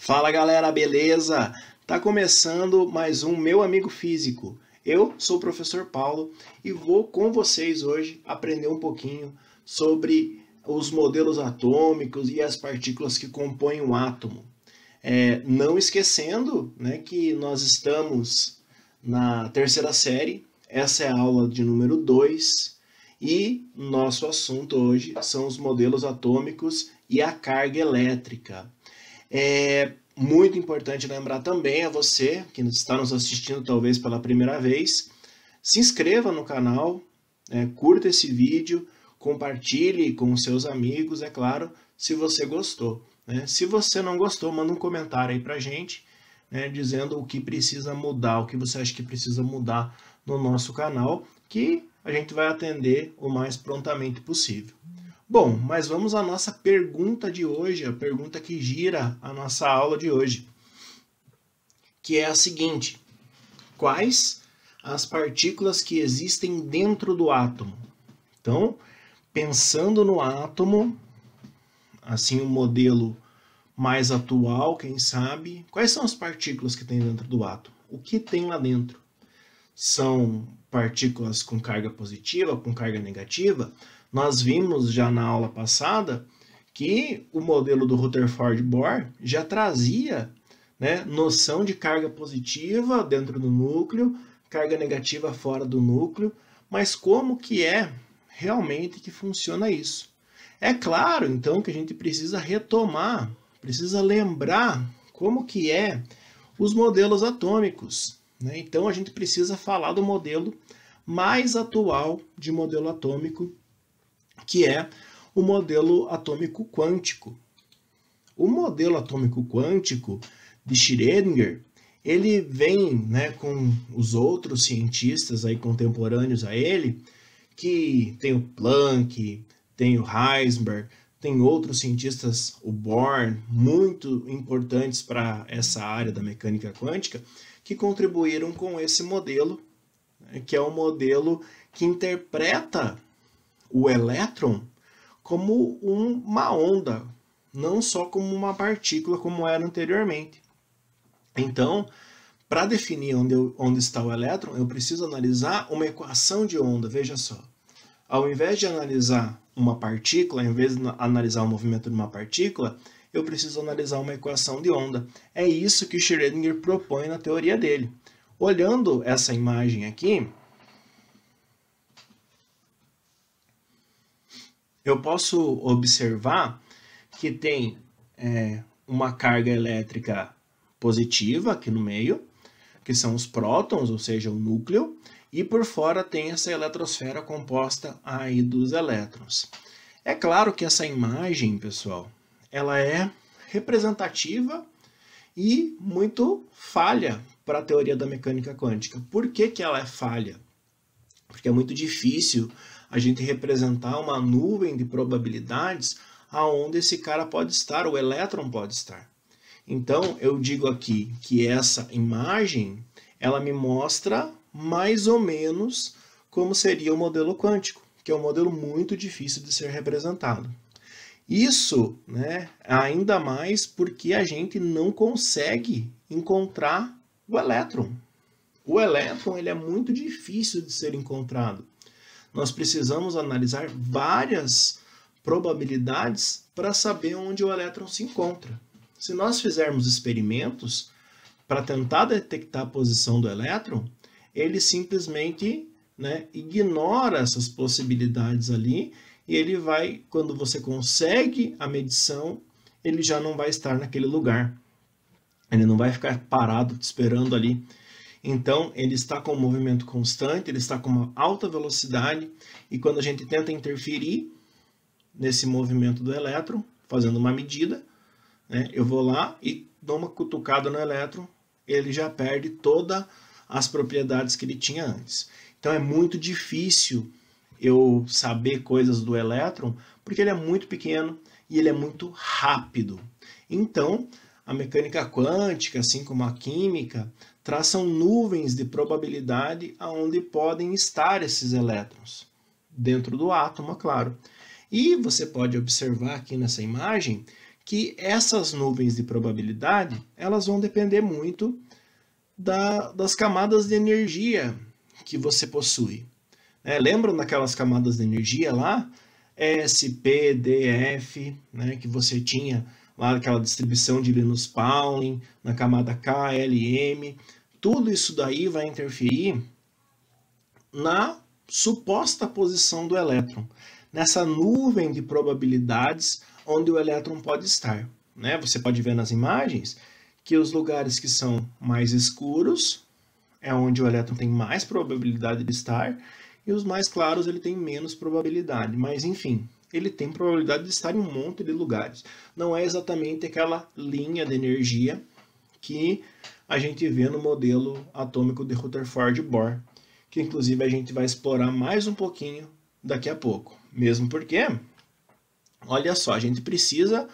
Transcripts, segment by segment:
Fala galera, beleza? Tá começando mais um Meu Amigo Físico. Eu sou o professor Paulo e vou com vocês hoje aprender um pouquinho sobre os modelos atômicos e as partículas que compõem o átomo. Não esquecendo, né, que nós estamos na terceira série, essa é a aula de número 2 e nosso assunto hoje são os modelos atômicos e a carga elétrica. É muito importante lembrar também a você que está nos assistindo talvez pela primeira vez, se inscreva no canal, curta esse vídeo, compartilhe com seus amigos, é claro, se você gostou. Né? Se você não gostou, manda um comentário aí pra gente, né, dizendo o que precisa mudar, o que você acha que precisa mudar no nosso canal, que a gente vai atender o mais prontamente possível. Bom, mas vamos à nossa pergunta de hoje, a pergunta que gira a nossa aula de hoje, que é a seguinte: quais as partículas que existem dentro do átomo? Então, pensando no átomo, assim, um modelo mais atual, quem sabe, quais são as partículas que tem dentro do átomo? O que tem lá dentro? São partículas com carga positiva, com carga negativa? Nós vimos já na aula passada que o modelo do Rutherford-Bohr já trazia, né, noção de carga positiva dentro do núcleo, carga negativa fora do núcleo, mas como que é realmente que funciona isso? É claro, então, que a gente precisa retomar, precisa lembrar como que é os modelos atômicos. Né? Então, a gente precisa falar do modelo mais atual de modelo atômico, que é o modelo atômico quântico. O modelo atômico quântico de Schrödinger, ele vem, né, com os outros cientistas aí contemporâneos a ele, que tem o Planck, tem o Heisenberg, tem outros cientistas, o Born, muito importantes para essa área da mecânica quântica, que contribuíram com esse modelo, né, que é um modelo que interpreta o elétron como uma onda, não só como uma partícula como era anteriormente. Então, para definir onde está o elétron, eu preciso analisar uma equação de onda, veja só. Ao invés de analisar uma partícula, ao invés de analisar o movimento de uma partícula, eu preciso analisar uma equação de onda. É isso que Schrödinger propõe na teoria dele. Olhando essa imagem aqui, eu posso observar que tem uma carga elétrica positiva aqui no meio, que são os prótons, ou seja, o núcleo, e por fora tem essa eletrosfera composta aí dos elétrons. É claro que essa imagem, pessoal, ela é representativa e muito falha para a teoria da mecânica quântica. Por que que ela é falha? Porque é muito difícil a gente representar uma nuvem de probabilidades aonde esse cara pode estar, o elétron pode estar. Então, eu digo aqui que essa imagem, ela me mostra mais ou menos como seria o modelo quântico, que é um modelo muito difícil de ser representado. Isso, né, ainda mais porque a gente não consegue encontrar o elétron. O elétron, ele é muito difícil de ser encontrado. Nós precisamos analisar várias probabilidades para saber onde o elétron se encontra. Se nós fizermos experimentos para tentar detectar a posição do elétron, ele simplesmente, né, ignora essas possibilidades ali e ele vai, quando você consegue a medição, ele já não vai estar naquele lugar. Ele não vai ficar parado esperando ali. Então, ele está com um movimento constante, ele está com uma alta velocidade, e quando a gente tenta interferir nesse movimento do elétron, fazendo uma medida, né, eu vou lá e dou uma cutucada no elétron, ele já perde todas as propriedades que ele tinha antes. Então, é muito difícil eu saber coisas do elétron, porque ele é muito pequeno e ele é muito rápido. Então, a mecânica quântica, assim como a química, traçam nuvens de probabilidade aonde podem estar esses elétrons, dentro do átomo, é claro. E você pode observar aqui nessa imagem que essas nuvens de probabilidade, elas vão depender muito das camadas de energia que você possui. Lembram daquelas camadas de energia lá? S, P, D, F, né, que você tinha lá aquela distribuição de Linus Pauling, na camada K, L, M. Tudo isso daí vai interferir na suposta posição do elétron, nessa nuvem de probabilidades onde o elétron pode estar. Você pode ver nas imagens que os lugares que são mais escuros é onde o elétron tem mais probabilidade de estar, e os mais claros ele tem menos probabilidade, mas enfim, ele tem probabilidade de estar em um monte de lugares. Não é exatamente aquela linha de energia que a gente vê no modelo atômico de Rutherford-Bohr, que inclusive a gente vai explorar mais um pouquinho daqui a pouco. Mesmo porque, olha só, a gente precisa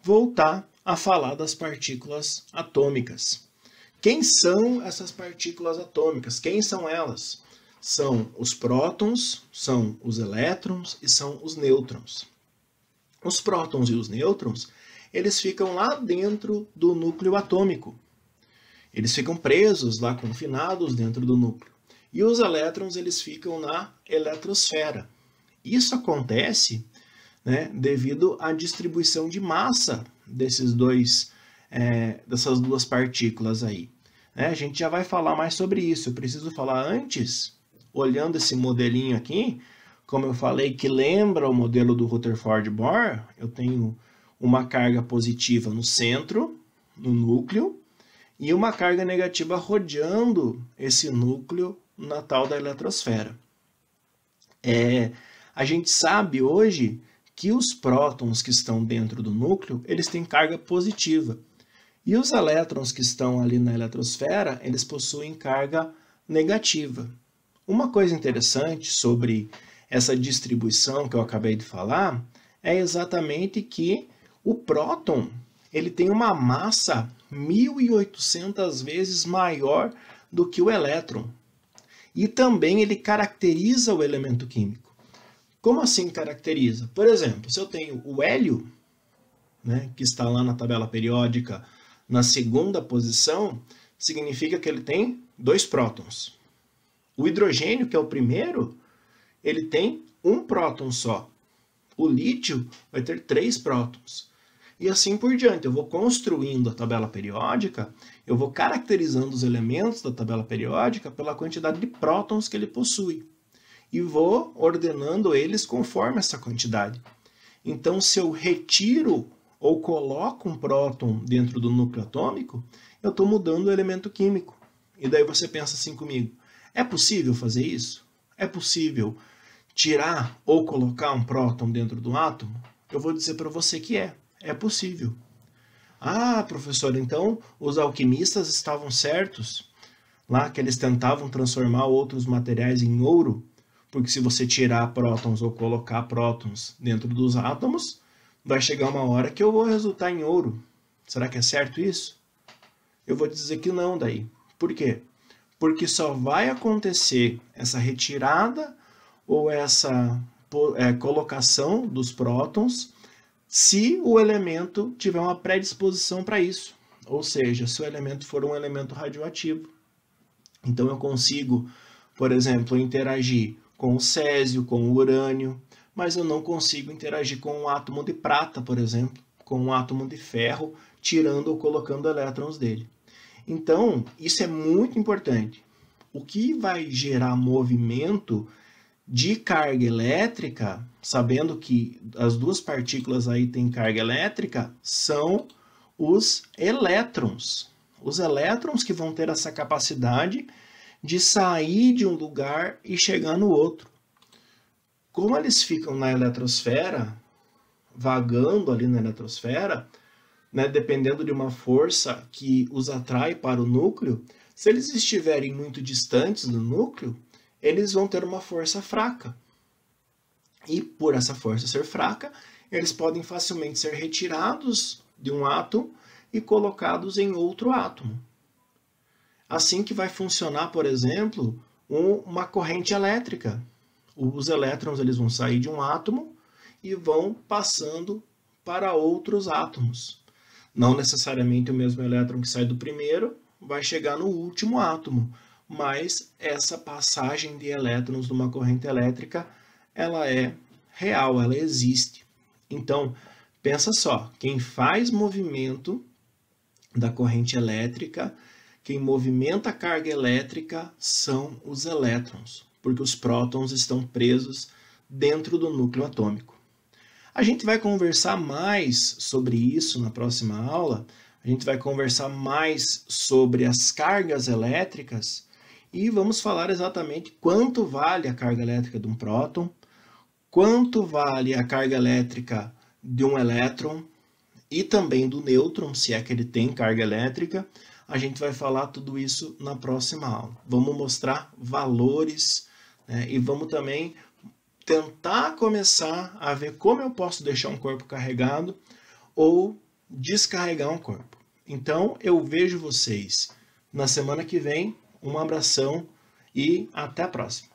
voltar a falar das partículas atômicas. Quem são essas partículas atômicas? Quem são elas? São os prótons, são os elétrons e são os nêutrons. Os prótons e os nêutrons, eles ficam lá dentro do núcleo atômico. Eles ficam presos lá, confinados dentro do núcleo. E os elétrons, eles ficam na eletrosfera. Isso acontece, devido à distribuição de massa dessas duas partículas aí. A gente já vai falar mais sobre isso. Eu preciso falar antes, olhando esse modelinho aqui, como eu falei, que lembra o modelo do Rutherford-Bohr, eu tenho uma carga positiva no centro, no núcleo, e uma carga negativa rodeando esse núcleo na tal da eletrosfera. A gente sabe hoje que os prótons que estão dentro do núcleo, eles têm carga positiva. E os elétrons que estão ali na eletrosfera, eles possuem carga negativa. Uma coisa interessante sobre essa distribuição que eu acabei de falar é exatamente que o próton ele tem uma massa 1.800 vezes maior do que o elétron. E também ele caracteriza o elemento químico. Como assim caracteriza? Por exemplo, se eu tenho o hélio, que está lá na tabela periódica na segunda posição, significa que ele tem 2 prótons. O hidrogênio, que é o primeiro, ele tem 1 próton só. O lítio vai ter 3 prótons. E assim por diante. Eu vou construindo a tabela periódica, eu vou caracterizando os elementos da tabela periódica pela quantidade de prótons que ele possui. E vou ordenando eles conforme essa quantidade. Então, se eu retiro ou coloco um próton dentro do núcleo atômico, eu estou mudando o elemento químico. E daí você pensa assim comigo, é possível fazer isso? É possível tirar ou colocar um próton dentro do átomo? Eu vou dizer para você que é possível. Ah, professor, então os alquimistas estavam certos lá que eles tentavam transformar outros materiais em ouro, porque se você tirar prótons ou colocar prótons dentro dos átomos, vai chegar uma hora que eu vou resultar em ouro. Será que é certo isso? Eu vou dizer que não daí. Por quê? Porque só vai acontecer essa retirada ou essa colocação dos prótons se o elemento tiver uma predisposição para isso. Ou seja, se o elemento for um elemento radioativo. Então eu consigo, por exemplo, interagir com o césio, com o urânio, mas eu não consigo interagir com um átomo de prata, por exemplo, com um átomo de ferro, tirando ou colocando elétrons dele. Então, isso é muito importante. O que vai gerar movimento de carga elétrica, sabendo que as duas partículas aí têm carga elétrica, são os elétrons. Os elétrons que vão ter essa capacidade de sair de um lugar e chegar no outro. Como eles ficam na eletrosfera, vagando ali na eletrosfera, dependendo de uma força que os atrai para o núcleo, se eles estiverem muito distantes do núcleo, eles vão ter uma força fraca. E por essa força ser fraca, eles podem facilmente ser retirados de um átomo e colocados em outro átomo. Assim que vai funcionar, por exemplo, uma corrente elétrica. Os elétrons eles vão sair de um átomo e vão passando para outros átomos. Não necessariamente o mesmo elétron que sai do primeiro vai chegar no último átomo, mas essa passagem de elétrons numa corrente elétrica, ela é real, ela existe. Então, pensa só, quem faz movimento da corrente elétrica, quem movimenta a carga elétrica são os elétrons, porque os prótons estão presos dentro do núcleo atômico. A gente vai conversar mais sobre isso na próxima aula, a gente vai conversar mais sobre as cargas elétricas e vamos falar exatamente quanto vale a carga elétrica de um próton, quanto vale a carga elétrica de um elétron e também do nêutron, se é que ele tem carga elétrica. A gente vai falar tudo isso na próxima aula. Vamos mostrar valores, né, e vamos também tentar começar a ver como eu posso deixar um corpo carregado ou descarregar um corpo. Então, eu vejo vocês na semana que vem. Um abração e até a próxima.